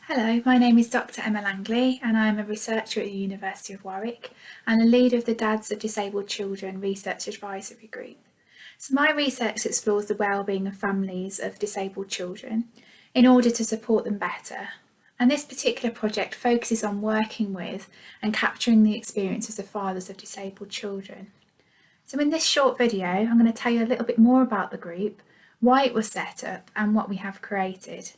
Hello, my name is Dr Emma Langley and I am a researcher at the University of Warwick and a leader of the Dads of Disabled Children Research Advisory Group. So my research explores the wellbeing of families of disabled children in order to support them better. And this particular project focuses on working with and capturing the experiences of fathers of disabled children. So in this short video, I'm going to tell you a little bit more about the group, why it was set up and what we have created.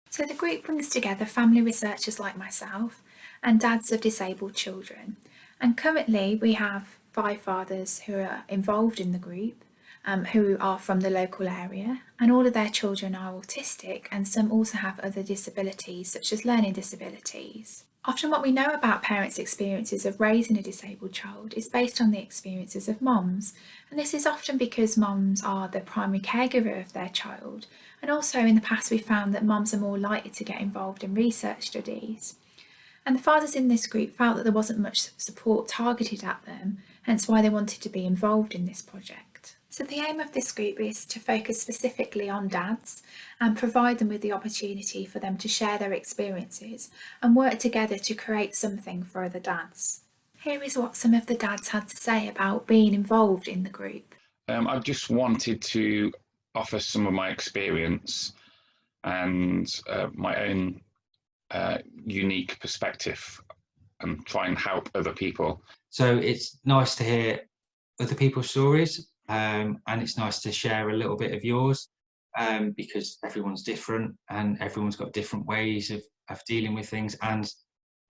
So the group brings together family researchers like myself and dads of disabled children. And currently we have 5 fathers who are involved in the group, who are from the local area, and all of their children are autistic, and some also have other disabilities such as learning disabilities. Often what we know about parents' experiences of raising a disabled child is based on the experiences of moms, and this is often because moms are the primary caregiver of their child, and also in the past we found that moms are more likely to get involved in research studies. And the fathers in this group felt that there wasn't much support targeted at them, hence why they wanted to be involved in this project. So the aim of this group is to focus specifically on dads and provide them with the opportunity for them to share their experiences and work together to create something for other dads. Here is what some of the dads had to say about being involved in the group. I just wanted to offer some of my experience and my own unique perspective and try and help other people. So it's nice to hear other people's stories, and it's nice to share a little bit of yours, because everyone's different and everyone's got different ways of dealing with things, and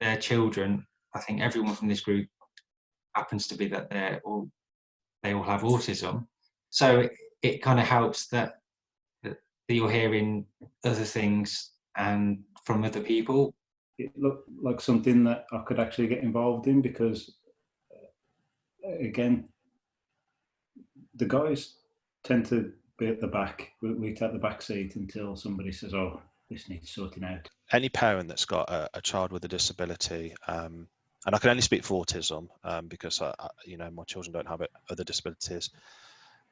their children. I think everyone from this group happens to be that they all have autism, so it kind of helps that you're hearing other things and from other people. It looked like something that I could actually get involved in because, again, the guys tend to be at the back. We take the back seat until somebody says, oh, this needs sorting out. Any parent that's got a child with a disability, and I can only speak for autism because my children don't have other disabilities,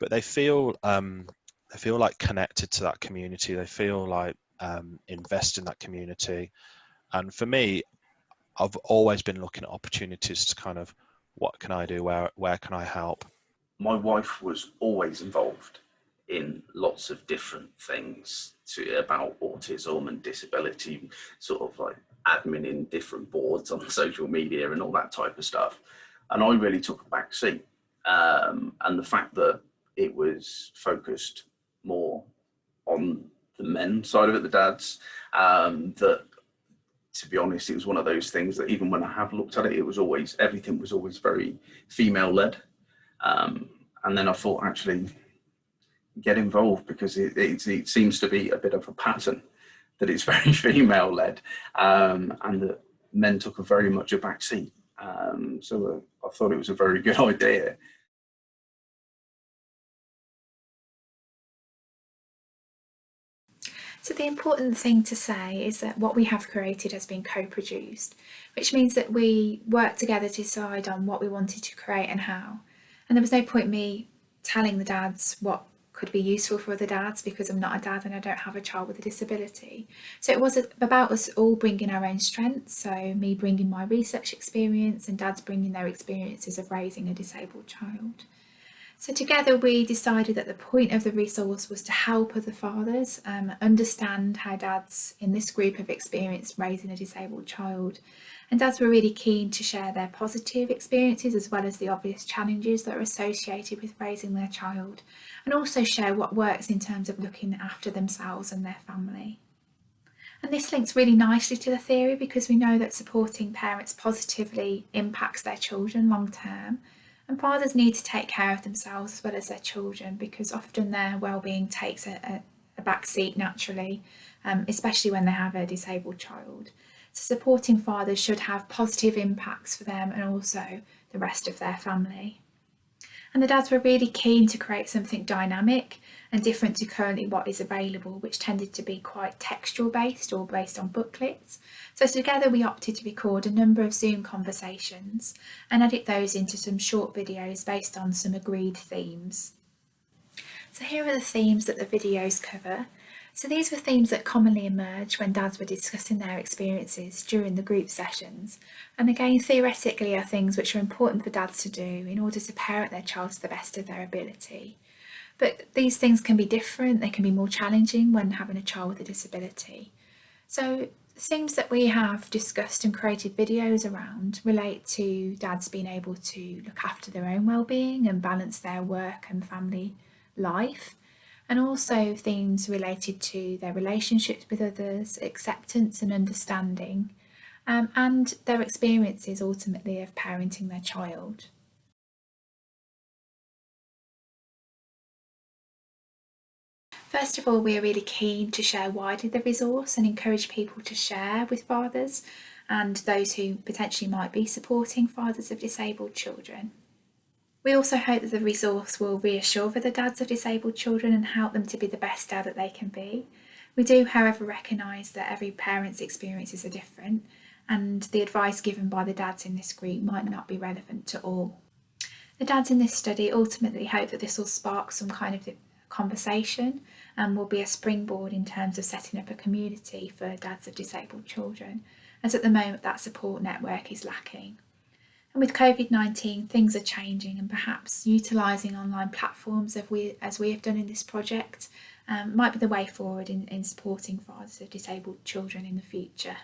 but they feel like connected to that community. They feel like invest in that community. And for me, I've always been looking at opportunities to kind of, what can I do? Where can I help? My wife was always involved in lots of different things about autism and disability, sort of like admin in different boards on social media and all that type of stuff. And I really took a back seat. And the fact that it was focused more on the men side of it, the dads, that, to be honest, it was one of those things that even when I have looked at it, everything was always very female led. And then I thought, actually, get involved, because it seems to be a bit of a pattern that it's very female led, and that men took very much a back seat. So I thought it was a very good idea. So the important thing to say is that what we have created has been co-produced, which means that we worked together to decide on what we wanted to create and how. And there was no point me telling the dads what could be useful for other dads, because I'm not a dad and I don't have a child with a disability. So it was about us all bringing our own strengths, so me bringing my research experience and dads bringing their experiences of raising a disabled child. So together we decided that the point of the resource was to help other fathers understand how dads in this group have experienced raising a disabled child. And dads were really keen to share their positive experiences as well as the obvious challenges that are associated with raising their child, and also share what works in terms of looking after themselves and their family. And this links really nicely to the theory, because we know that supporting parents positively impacts their children long term. And fathers need to take care of themselves as well as their children, because often their well-being takes a back seat naturally, especially when they have a disabled child. So supporting fathers should have positive impacts for them and also the rest of their family. And the dads were really keen to create something dynamic and different to currently what is available, which tended to be quite textual based or based on booklets. So together we opted to record a number of Zoom conversations and edit those into some short videos based on some agreed themes. So here are the themes that the videos cover. So these were themes that commonly emerged when dads were discussing their experiences during the group sessions. And again, theoretically are things which are important for dads to do in order to parent their child to the best of their ability. But these things can be different, they can be more challenging when having a child with a disability. So the themes that we have discussed and created videos around relate to dads being able to look after their own well-being and balance their work and family life, and also themes related to their relationships with others, acceptance and understanding, and their experiences ultimately of parenting their child. First of all, we are really keen to share widely the resource and encourage people to share with fathers and those who potentially might be supporting fathers of disabled children. We also hope that the resource will reassure the dads of disabled children and help them to be the best dad that they can be. We do, however, recognise that every parent's experiences are different, and the advice given by the dads in this group might not be relevant to all. The dads in this study ultimately hope that this will spark some kind of conversation and will be a springboard in terms of setting up a community for dads of disabled children, as at the moment that support network is lacking. And with COVID-19, things are changing, and perhaps utilising online platforms as we have done in this project might be the way forward in supporting fathers of disabled children in the future.